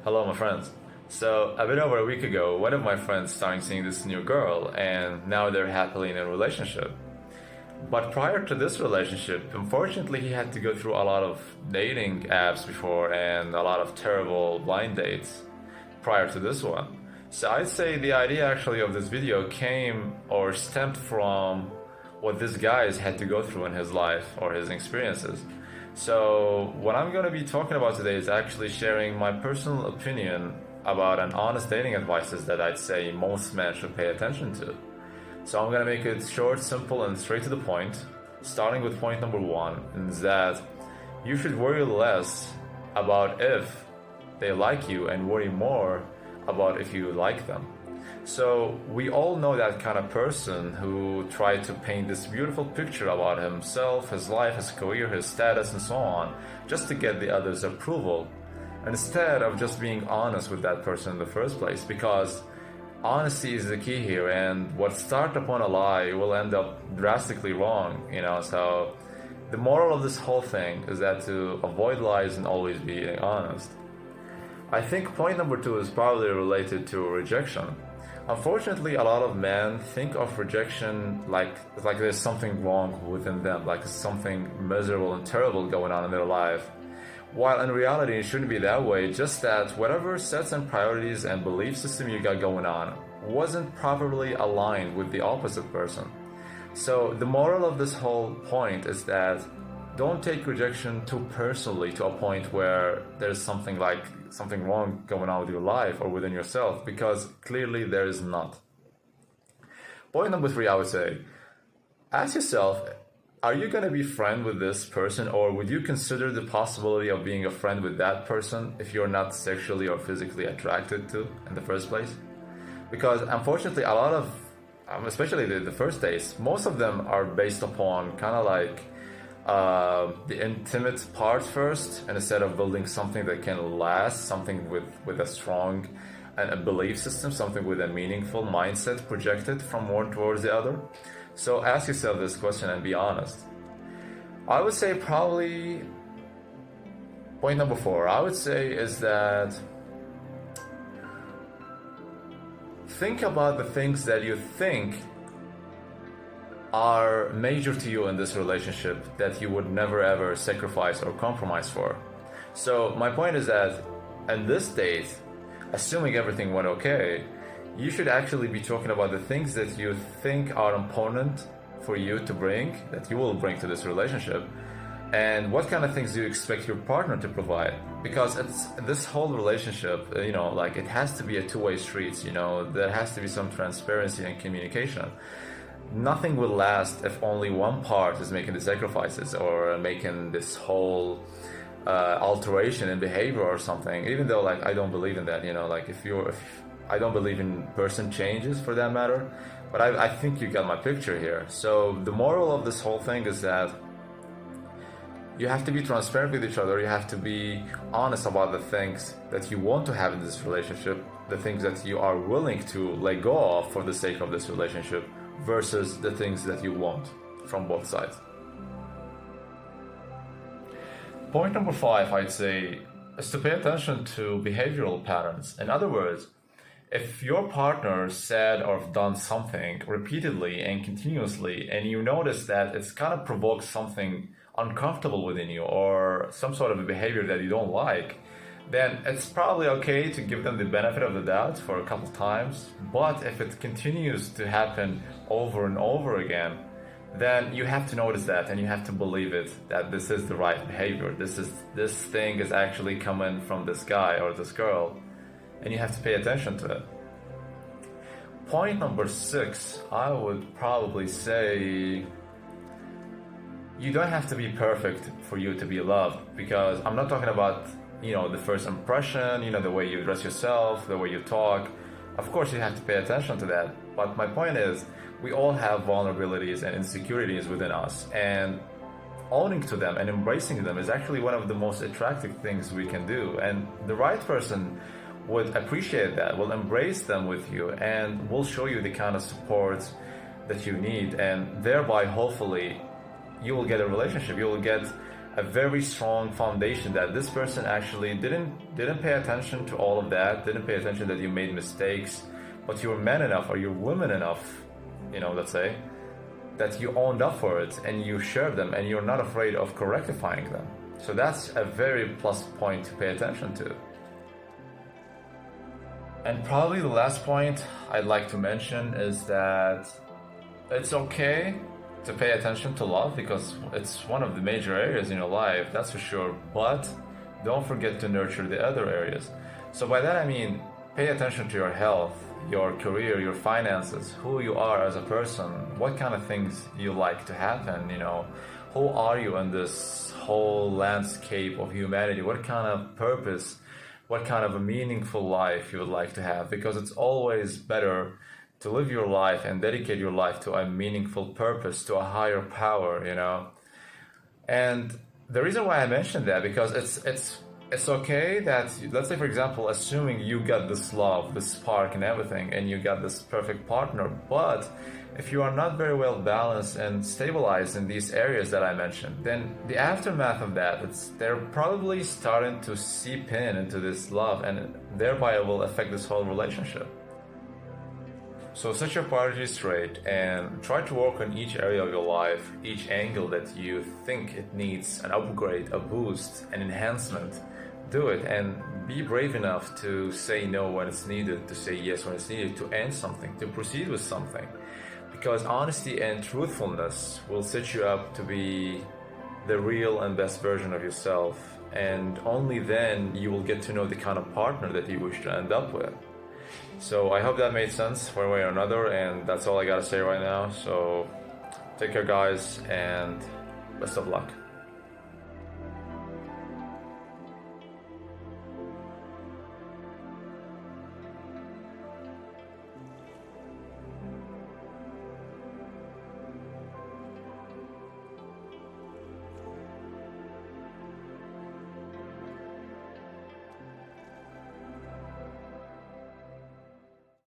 Hello, my friends. So, a bit over a week ago, one of my friends started seeing this new girl, and now they're happily in a relationship. But prior to this relationship, unfortunately, he had to go through a lot of dating apps before and a lot of terrible blind dates prior to this one. So, I'd say the idea actually of this video came or stemmed from what this guy has had to go through in his life or his experiences. So, what I'm going to be talking about today is actually sharing my personal opinion about an honest dating advices that I'd say most men should pay attention to. So, I'm going to make it short, simple, and straight to the point, starting with point number one, is that you should worry less about if they like you and worry more about if you like them. So we all know that kind of person who tried to paint this beautiful picture about himself, his life, his career, his status, and so on, just to get the other's approval, instead of just being honest with that person in the first place. Because honesty is the key here, and what starts upon a lie will end up drastically wrong, So the moral of this whole thing is that to avoid lies and always be honest. I think point number two is probably related to rejection. Unfortunately, a lot of men think of rejection like there's something wrong within them, like something miserable and terrible going on in their life. While in reality, it shouldn't be that way, just that whatever sets and priorities and belief system you got going on wasn't properly aligned with the opposite person. So the moral of this whole point is that don't take rejection too personally to a point where there's something wrong going on with your life or within yourself, because clearly there is not. Point number three, I would say, ask yourself, are you going to be friend with this person, or would you consider the possibility of being a friend with that person if you're not sexually or physically attracted to in the first place? Because unfortunately, a lot of, especially the first dates, most of them are based upon kind of like the intimate part first, and instead of building something that can last, something with a strong and a belief system, something with a meaningful mindset projected from one towards the other. So ask yourself this question and be honest. I would say probably point number four, I would say, is that think about the things that you think are major to you in this relationship that you would never ever sacrifice or compromise for. So my point is that in this date, assuming everything went okay, you should actually be talking about the things that you think are important for you to bring, that you will bring to this relationship, and what kind of things do you expect your partner to provide. Because it's this whole relationship, it has to be a two-way street. There has to be some transparency and communication. Nothing will last if only one part is making the sacrifices or making this whole alteration in behavior or something. Even though, I don't believe in that. If I don't believe in person changes for that matter. But I think you got my picture here. So the moral of this whole thing is that you have to be transparent with each other. You have to be honest about the things that you want to have in this relationship, the things that you are willing to let go of for the sake of this relationship, versus the things that you want from both sides. Point number five, I'd say, is to pay attention to behavioral patterns. In other words, if your partner said or done something repeatedly and continuously, and you notice that it's kind of provoked something uncomfortable within you or some sort of a behavior that you don't like, then it's probably okay to give them the benefit of the doubt for a couple times. But if it continues to happen over and over again, then you have to notice that and you have to believe it, that this is the right behavior. This thing is actually coming from this guy or this girl, and you have to pay attention to it. Point number six, I would probably say you don't have to be perfect for you to be loved, because I'm not talking about the first impression, the way you dress yourself, the way you talk. Of course, you have to pay attention to that. But my point is, we all have vulnerabilities and insecurities within us. And owning to them and embracing them is actually one of the most attractive things we can do. And the right person would appreciate that, will embrace them with you, and will show you the kind of support that you need. And thereby, hopefully, you will get a relationship. You will get a very strong foundation that this person actually didn't pay attention to all of that, didn't pay attention that you made mistakes, but you're man enough or you're woman enough, let's say, that you owned up for it and you shared them and you're not afraid of correctifying them. So that's a very plus point to pay attention to. And probably the last point I'd like to mention is that it's okay to pay attention to love because it's one of the major areas in your life, that's for sure, but don't forget to nurture the other areas. So by that I mean pay attention to your health, your career, your finances, who you are as a person, what kind of things you like to happen, who are you in this whole landscape of humanity, what kind of purpose, what kind of a meaningful life you would like to have, because it's always better to live your life and dedicate your life to a meaningful purpose, to a higher power, And the reason why I mentioned that, because it's okay that, let's say for example, assuming you got this love, this spark and everything, and you got this perfect partner, but if you are not very well balanced and stabilized in these areas that I mentioned, then the aftermath of that, they're probably starting to seep into this love, and thereby it will affect this whole relationship. So set your priorities straight and try to work on each area of your life, each angle that you think it needs an upgrade, a boost, an enhancement. Do it and be brave enough to say no when it's needed, to say yes when it's needed, to end something, to proceed with something. Because honesty and truthfulness will set you up to be the real and best version of yourself. And only then you will get to know the kind of partner that you wish to end up with. So I hope that made sense one way or another, and that's all I gotta say right now. So take care guys, and best of luck.